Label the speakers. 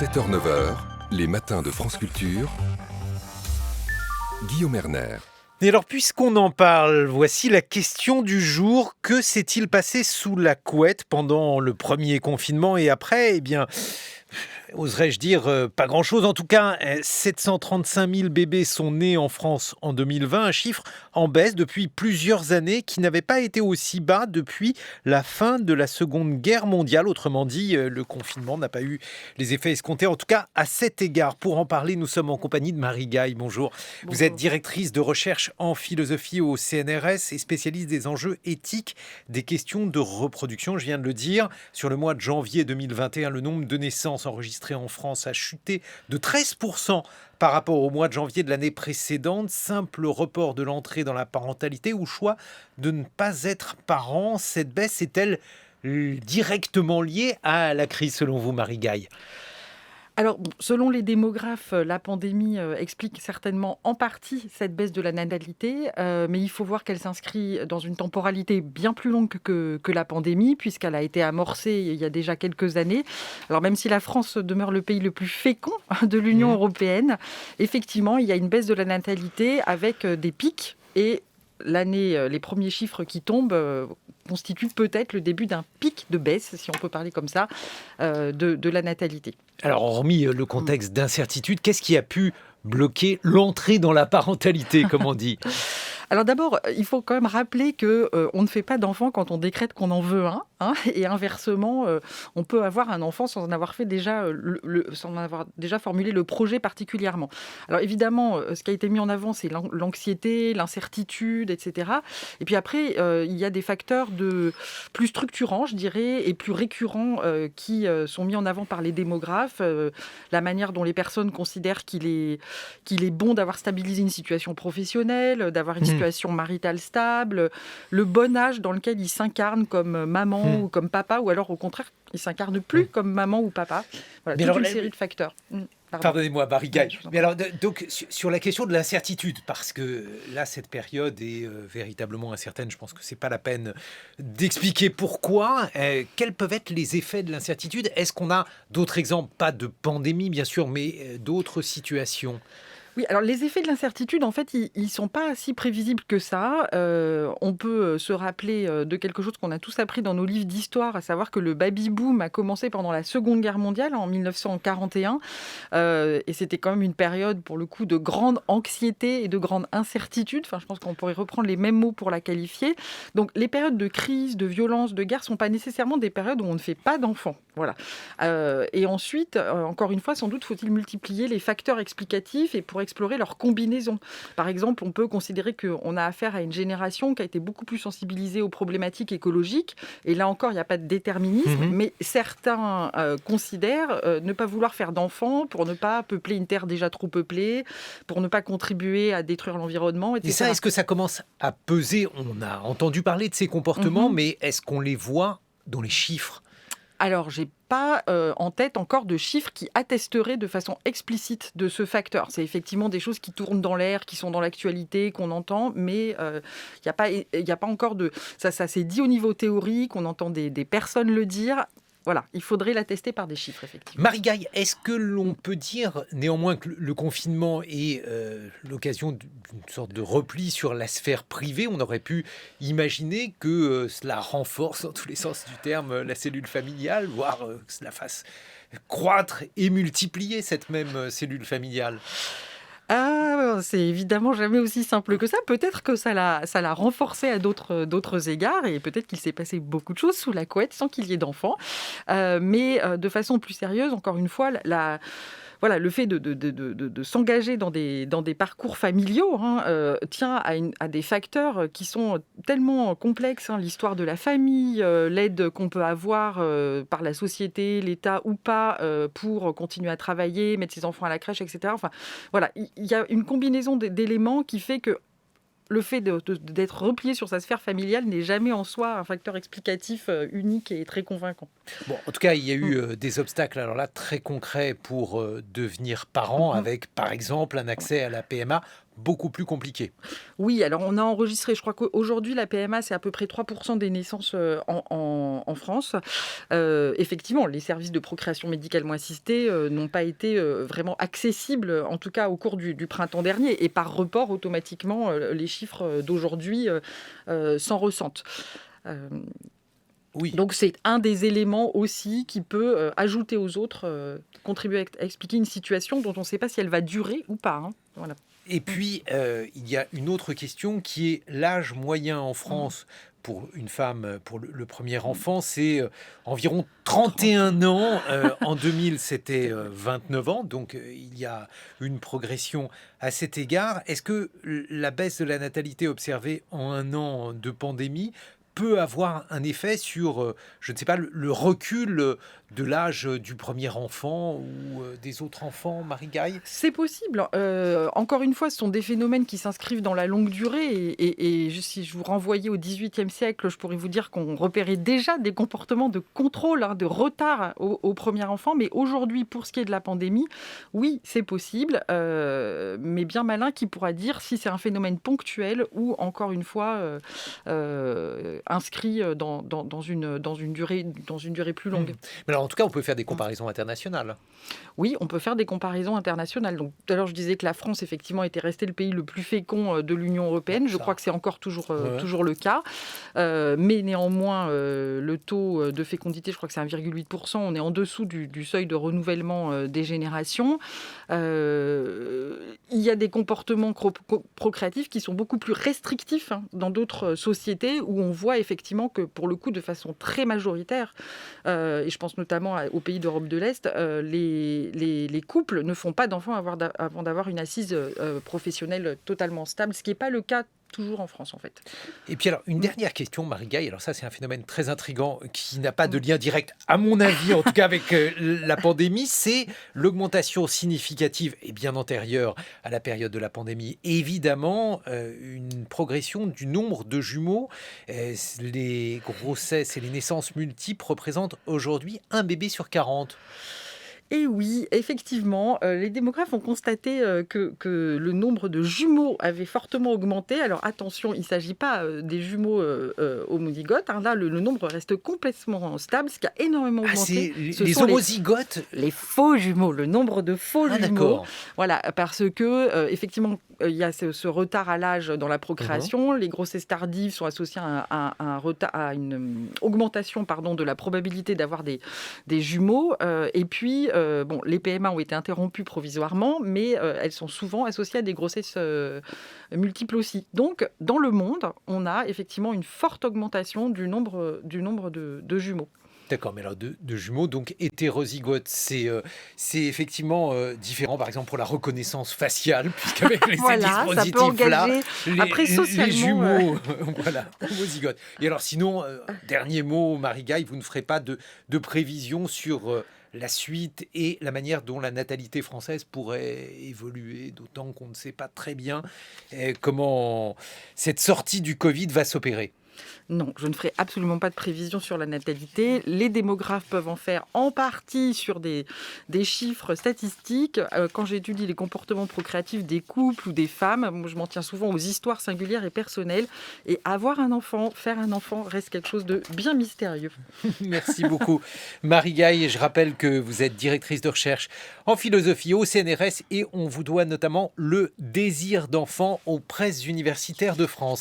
Speaker 1: 7h-9h, les matins de France Culture. Guillaume Erner.
Speaker 2: Et alors, puisqu'on en parle, voici la question du jour. Que s'est-il passé sous la couette pendant le premier confinement et après? Eh bien, oserais-je dire pas grand-chose. En tout cas, 735 000 bébés sont nés en France en 2020, un chiffre en baisse depuis plusieurs années qui n'avait pas été aussi bas depuis la fin de la Seconde Guerre mondiale. Autrement dit, le confinement n'a pas eu les effets escomptés, en tout cas à cet égard. Pour en parler, nous sommes en compagnie de Marie Gaille. Bonjour. Vous êtes directrice de recherche en philosophie au CNRS et spécialiste des enjeux éthiques des questions de reproduction. Je viens de le dire, sur le mois de janvier 2021, le nombre de naissances enregistrées en France a chuté de 13% par rapport au mois de janvier de l'année précédente. Simple report de l'entrée dans la parentalité ou choix de ne pas être parent. Cette baisse est-elle directement liée à la crise selon vous, Marie Gaille ?
Speaker 3: Alors, selon les démographes, la pandémie explique certainement en partie cette baisse de la natalité, mais il faut voir qu'elle s'inscrit dans une temporalité bien plus longue que la pandémie, puisqu'elle a été amorcée il y a déjà quelques années. Alors, même si la France demeure le pays le plus fécond de l'Union européenne, effectivement, il y a une baisse de la natalité avec des pics et les premiers chiffres qui tombent constituent peut-être le début d'un pic de baisse, si on peut parler comme ça, de la natalité.
Speaker 2: Alors, hormis le contexte d'incertitude, qu'est-ce qui a pu bloquer l'entrée dans la parentalité, comme on dit ?
Speaker 3: Alors d'abord, il faut quand même rappeler qu'on ne fait pas d'enfant quand on décrète qu'on en veut un. Et inversement, on peut avoir un enfant sans en avoir fait sans en avoir déjà formulé le projet particulièrement. Alors évidemment, ce qui a été mis en avant, c'est l'anxiété, l'incertitude, etc. Et puis après, il y a des facteurs plus structurants, je dirais, et plus récurrents qui sont mis en avant par les démographes. La manière dont les personnes considèrent qu'il est bon d'avoir stabilisé une situation professionnelle, d'avoir une situation maritale stable, le bon âge dans lequel ils s'incarnent comme maman ou comme papa, ou alors au contraire, ils ne s'incarnent plus comme maman ou papa. Voilà, toute une série de facteurs.
Speaker 2: Pardonnez-moi, Marie Gaille. Mais alors, donc, sur la question de l'incertitude, parce que là, cette période est véritablement incertaine, je pense que ce n'est pas la peine d'expliquer pourquoi. Quels peuvent être les effets de l'incertitude ? Est-ce qu'on a d'autres exemples, pas de pandémie, bien sûr, mais d'autres situations ?
Speaker 3: Oui, alors les effets de l'incertitude, en fait, ils ne sont pas si prévisibles que ça. On peut se rappeler de quelque chose qu'on a tous appris dans nos livres d'histoire, à savoir que le baby-boom a commencé pendant la Seconde Guerre mondiale, en 1941. Et c'était quand même une période, pour le coup, de grande anxiété et de grande incertitude. Enfin, je pense qu'on pourrait reprendre les mêmes mots pour la qualifier. Donc, les périodes de crise, de violence, de guerre ne sont pas nécessairement des périodes où on ne fait pas d'enfants. Voilà. Et ensuite, encore une fois, sans doute faut-il multiplier les facteurs explicatifs et pour explorer leur combinaison. Par exemple, on peut considérer qu'on a affaire à une génération qui a été beaucoup plus sensibilisée aux problématiques écologiques. Et là encore, il n'y a pas de déterminisme, mais certains considèrent ne pas vouloir faire d'enfants pour ne pas peupler une terre déjà trop peuplée, pour ne pas contribuer à détruire l'environnement, etc.
Speaker 2: Et ça, est-ce que ça commence à peser ? On a entendu parler de ces comportements, mais est-ce qu'on les voit dans les chiffres ?
Speaker 3: Alors, j'ai pas en tête encore de chiffres qui attesteraient de façon explicite de ce facteur. C'est effectivement des choses qui tournent dans l'air, qui sont dans l'actualité, qu'on entend, mais il n'y a pas encore de... Ça s'est dit au niveau théorique, on entend des personnes le dire. Voilà, il faudrait l'attester par des chiffres, effectivement.
Speaker 2: Marie Gaille, est-ce que l'on peut dire néanmoins que le confinement est l'occasion d'une sorte de repli sur la sphère privée ? On aurait pu imaginer que cela renforce, dans tous les sens du terme, la cellule familiale, voire que cela fasse croître et multiplier cette même cellule familiale.
Speaker 3: Ah, c'est évidemment jamais aussi simple que ça. Peut-être que ça l'a renforcé à d'autres égards et peut-être qu'il s'est passé beaucoup de choses sous la couette sans qu'il y ait d'enfants. Mais de façon plus sérieuse, encore une fois, voilà, le fait de s'engager dans des parcours familiaux tient à des facteurs qui sont tellement complexes. L'histoire de la famille, l'aide qu'on peut avoir par la société, l'État ou pas, pour continuer à travailler, mettre ses enfants à la crèche, etc. Enfin, voilà, il y a une combinaison d'éléments qui fait que le fait d'être replié sur sa sphère familiale n'est jamais en soi un facteur explicatif unique et très convaincant.
Speaker 2: Bon, en tout cas, il y a eu des obstacles, alors là, très concrets pour devenir parent, avec, par exemple, un accès à la PMA beaucoup plus compliqué.
Speaker 3: Oui, alors on a enregistré, je crois qu'aujourd'hui, la PMA, c'est à peu près 3% des naissances en France. Effectivement, les services de procréation médicalement assistée n'ont pas été vraiment accessibles, en tout cas au cours du printemps dernier. Et par report, automatiquement, les chiffres d'aujourd'hui s'en ressentent.
Speaker 2: Oui.
Speaker 3: Donc c'est un des éléments aussi qui peut, ajouter aux autres, contribuer à expliquer une situation dont on ne sait pas si elle va durer ou pas, hein. Voilà.
Speaker 2: Et puis, il y a une autre question qui est l'âge moyen en France pour une femme, pour le premier enfant, c'est environ 31 ans. En 2000, c'était 29 ans, donc il y a une progression à cet égard. Est-ce que la baisse de la natalité observée en un an de pandémie peut avoir un effet sur, je ne sais pas, le recul de l'âge du premier enfant ou des autres enfants, Marie-Gaille?
Speaker 3: C'est possible. Encore une fois, ce sont des phénomènes qui s'inscrivent dans la longue durée. Si je vous renvoyais au XVIIIe siècle, je pourrais vous dire qu'on repérait déjà des comportements de contrôle, de retard au premier enfant. Mais aujourd'hui, pour ce qui est de la pandémie, oui, c'est possible. Mais bien malin qui pourra dire si c'est un phénomène ponctuel ou, encore une fois, inscrit dans une durée plus longue.
Speaker 2: Mais alors, en tout cas, on peut faire des comparaisons internationales.
Speaker 3: Oui, on peut faire des comparaisons internationales. Donc, tout à l'heure, je disais que la France, effectivement, était restée le pays le plus fécond de l'Union européenne. Je crois que c'est encore toujours le cas. Mais néanmoins, le taux de fécondité, je crois que c'est 1,8%. On est en dessous du seuil de renouvellement des générations. Il y a des comportements procréatifs qui sont beaucoup plus restrictifs dans d'autres sociétés où on voit effectivement que, pour le coup, de façon très majoritaire, et je pense notamment aux pays d'Europe de l'Est, les couples ne font pas d'enfants avant d'avoir une assise professionnelle totalement stable, ce qui n'est pas le cas toujours en France, en fait.
Speaker 2: Et puis alors, une dernière question, Marie-Gaille. Alors ça, c'est un phénomène très intriguant qui n'a pas de lien direct, à mon avis, en tout cas avec la pandémie. C'est l'augmentation significative et bien antérieure à la période de la pandémie. Évidemment, une progression du nombre de jumeaux. Les grossesses et les naissances multiples représentent aujourd'hui un bébé sur 40.
Speaker 3: Et oui, effectivement, les démographes ont constaté que le nombre de jumeaux avait fortement augmenté. Alors attention, il ne s'agit pas des jumeaux homozygotes. Là, le nombre reste complètement stable, ce qui a énormément augmenté.
Speaker 2: C'est les homozygotes,
Speaker 3: les faux jumeaux, le nombre de faux jumeaux.
Speaker 2: D'accord.
Speaker 3: Voilà, parce que effectivement, il y a ce retard à l'âge dans la procréation. Les grossesses tardives sont associées à une augmentation de la probabilité d'avoir des jumeaux. Et puis, les PMA ont été interrompues provisoirement, mais elles sont souvent associées à des grossesses multiples aussi. Donc, dans le monde, on a effectivement une forte augmentation du nombre de jumeaux.
Speaker 2: D'accord, mais alors de jumeaux, donc hétérozygotes, c'est effectivement différent, par exemple pour la reconnaissance faciale, puisqu'avec les
Speaker 3: Voilà, ça peut
Speaker 2: dispositifs-là,
Speaker 3: engager. Après, socialement,
Speaker 2: les jumeaux, voilà, homozygotes. Et alors sinon, dernier mot, Marie-Gaille, vous ne ferez pas de prévision sur la suite et la manière dont la natalité française pourrait évoluer, d'autant qu'on ne sait pas très bien comment cette sortie du Covid va s'opérer.
Speaker 3: Non, je ne ferai absolument pas de prévision sur la natalité. Les démographes peuvent en faire en partie sur des chiffres statistiques. Quand j'étudie les comportements procréatifs des couples ou des femmes, moi, je m'en tiens souvent aux histoires singulières et personnelles. Et avoir un enfant, faire un enfant, reste quelque chose de bien mystérieux.
Speaker 2: Merci beaucoup, Marie-Gaille. Je rappelle que vous êtes directrice de recherche en philosophie au CNRS et on vous doit notamment le désir d'enfant aux presses universitaires de France.